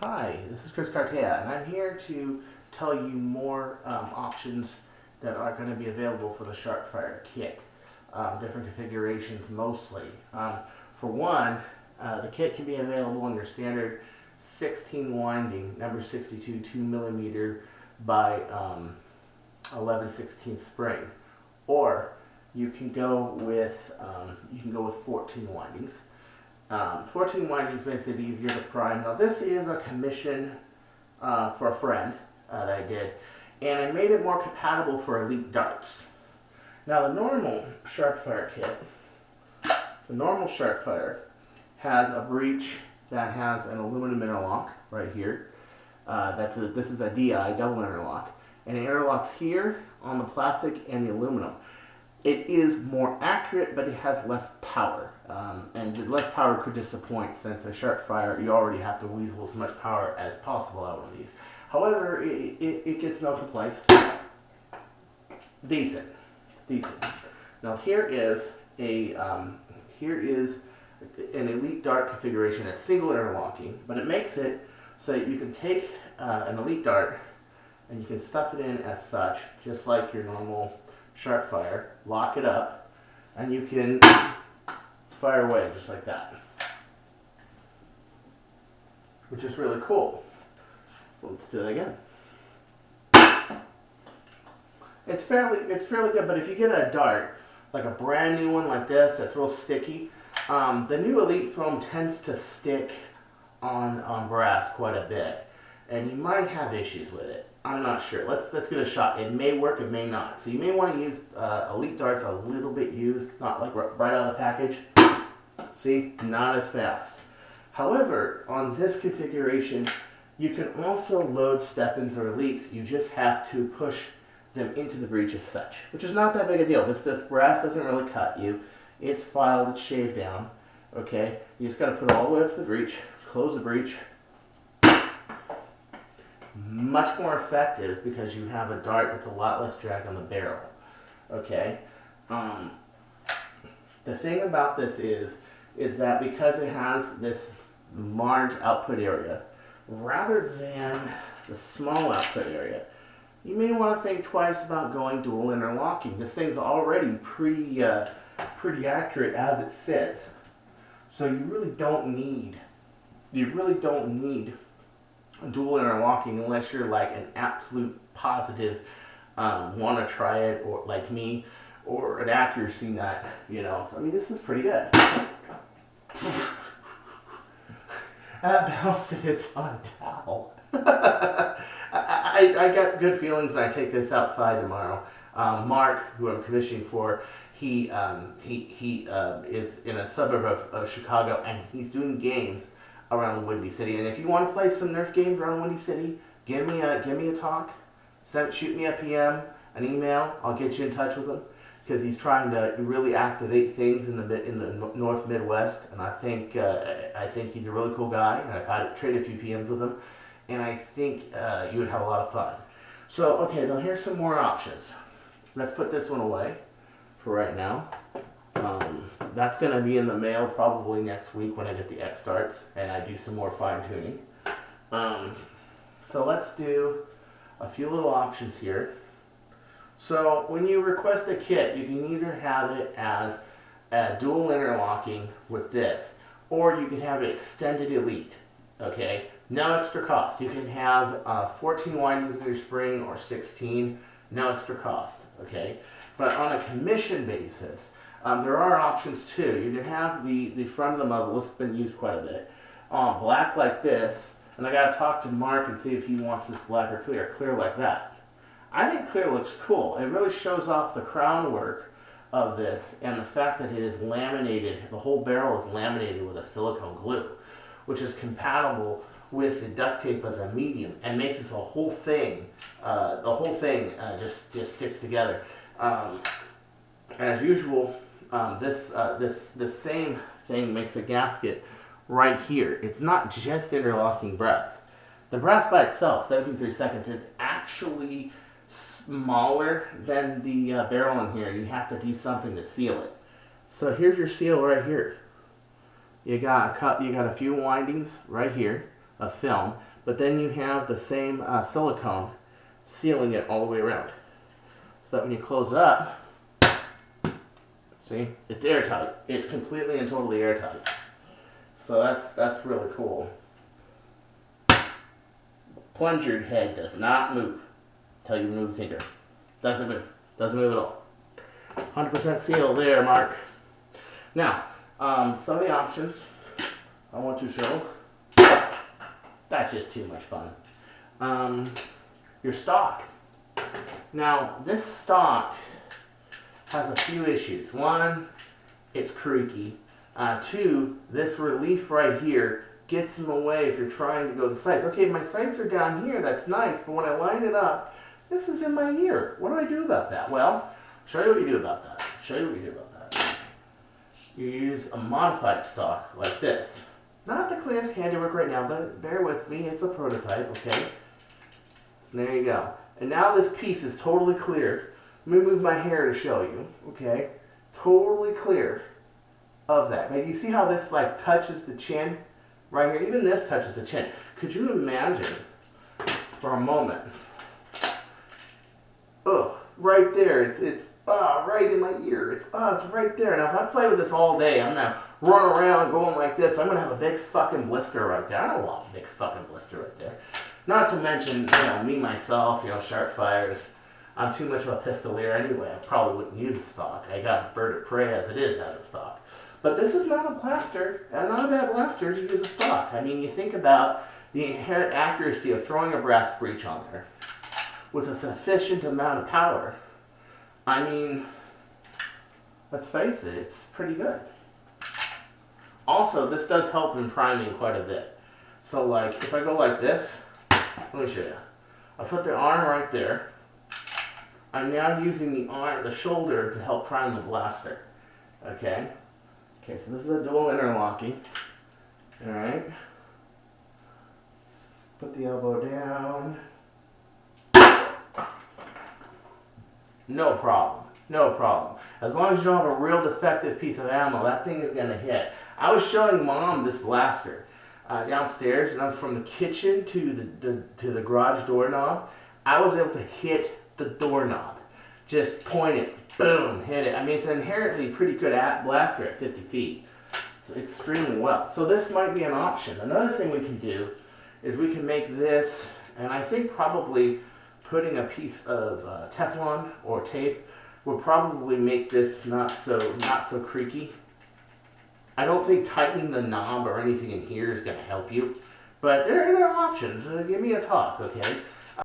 Hi, this is Chris Cartea, and I'm here to tell you more options that are going to be available for the Sharpfire kit. Different configurations mostly. For one, the kit can be available in your standard 16 winding, number 62, 2mm by 11/16 spring, or you can go with 14 windings. 14 windings makes it easier to prime. Now this is a commission for a friend that I did, and I made it more compatible for elite darts. Now the normal Sharpfire kit, has a breech that has an aluminum interlock right here. This is a DI, double interlock, and it interlocks here on the plastic and the aluminum. It is more accurate, but it has less power, and the less power could disappoint, since a Sharpfire, you already have to weasel as much power as possible out of these. However, it gets no complaints. Decent. Now here is an elite dart configuration. It's single interlocking, but it makes it so that you can take an elite dart and you can stuff it in as such, just like your normal Sharpfire, lock it up, and you can fire away just like that, which is really cool. So let's do it again. It's fairly good, but if you get a dart, like a brand new one like this, that's real sticky, the new Elite foam tends to stick on brass quite a bit, and you might have issues with it. I'm not sure. Let's give it a shot. It may work, it may not. So you may want to use elite darts a little bit used, not like right out of the package. See, not as fast. However, on this configuration, you can also load step-ins or elites. You just have to push them into the breech as such, which is not that big a deal. This brass doesn't really cut you. It's filed, it's shaved down. Okay, you just got to put it all the way up to the breech, close the breech. Much more effective because you have a dart that's a lot less drag on the barrel. Okay. The thing about this is that because it has this large output area, rather than the small output area, you may want to think twice about going dual interlocking. This thing's already pretty accurate as it sits, so you really don't need dual interlocking unless you're like an absolute positive want to try it, or like me, or an accuracy nut, you know. So, I mean, this is pretty good. That bounced its on a towel. I got good feelings when I take this outside tomorrow. Mark, who I'm commissioning for, he is in a suburb of Chicago, and he's doing games around the Windy City. And if you want to play some Nerf games around Windy City, give me a talk. Shoot me a PM, an email. I'll get you in touch with him, because he's trying to really activate things in the North Midwest. And I think he's a really cool guy. And I've had traded a few PMs with him, and I think you would have a lot of fun. So okay, now here's some more options. Let's put this one away for right now. That's going to be in the mail probably next week when I get the X darts and I do some more fine tuning. So let's do a few little options here. So when you request a kit, you can either have it as a dual interlocking with this, or you can have it extended elite. Okay, no extra cost. You can have 14 windings in your spring or 16, no extra cost. Okay, but on a commission basis, there are options too. You can have the front of the muzzle. This has been used quite a bit. Black like this, and I got to talk to Mark and see if he wants this black or clear like that. I think clear looks cool. It really shows off the crown work of this, and the fact that it is laminated. The whole barrel is laminated with a silicone glue, which is compatible with the duct tape as a medium, and makes this whole thing. Just sticks together. As usual. This same thing makes a gasket right here. It's not just interlocking brass. The brass by itself, 17/32, is actually smaller than the barrel in here. You have to do something to seal it. So here's your seal right here. You got a few windings right here of film, but then you have the same silicone sealing it all the way around. So that when you close it up, see, it's airtight. It's completely and totally airtight. So that's really cool. Plunger head does not move until you move the finger. Doesn't move. Doesn't move at all. 100% seal there, Mark. Now, some of the options I want to show. That's just too much fun. Your stock. Now, this stock has a few issues. One, it's creaky. Two, this relief right here gets in the way if you're trying to go to the sights. Okay, my sights are down here, that's nice, but when I line it up, this is in my ear. What do I do about that? Well, show you what you do about that. Show you what you do about that. You use a modified stock like this. Not the cleanest handiwork right now, but bear with me, it's a prototype, okay? There you go. And now this piece is totally clear. Let me move my hair to show you, okay? Totally clear of that. Now you see how this like touches the chin right here? Even this touches the chin. Could you imagine for a moment? Ugh, right there. It's right in my ear. It's right there. Now if I play with this all day, I'm gonna run around going like this. I'm gonna have a big fucking blister right there. I don't want a big fucking blister right there. Not to mention, me myself, Sharpfires. I'm too much of a pistolier anyway. I probably wouldn't use a stock. I got a bird of prey as it is as a stock. But this is not a blaster, and not a bad blaster to use a stock. I mean, you think about the inherent accuracy of throwing a brass breech on there with a sufficient amount of power. I mean, let's face it, it's pretty good. Also, this does help in priming quite a bit. So, like, if I go like this, let me show you. I put the arm right there. I'm now using the shoulder to help prime the blaster. Okay? Okay, so this is a dual interlocking. Alright. Put the elbow down. No problem. No problem. As long as you don't have a real defective piece of ammo, that thing is going to hit. I was showing Mom this blaster downstairs, and I'm from the kitchen to the garage doorknob. I was able to hit the doorknob. Just point it, boom, hit it. I mean, it's an inherently pretty good blaster at 50 feet. So extremely well. So this might be an option. Another thing we can do is we can make this, and I think probably putting a piece of Teflon or tape will probably make this not so creaky. I don't think tightening the knob or anything in here is going to help you, but there are options. Give me a talk, okay?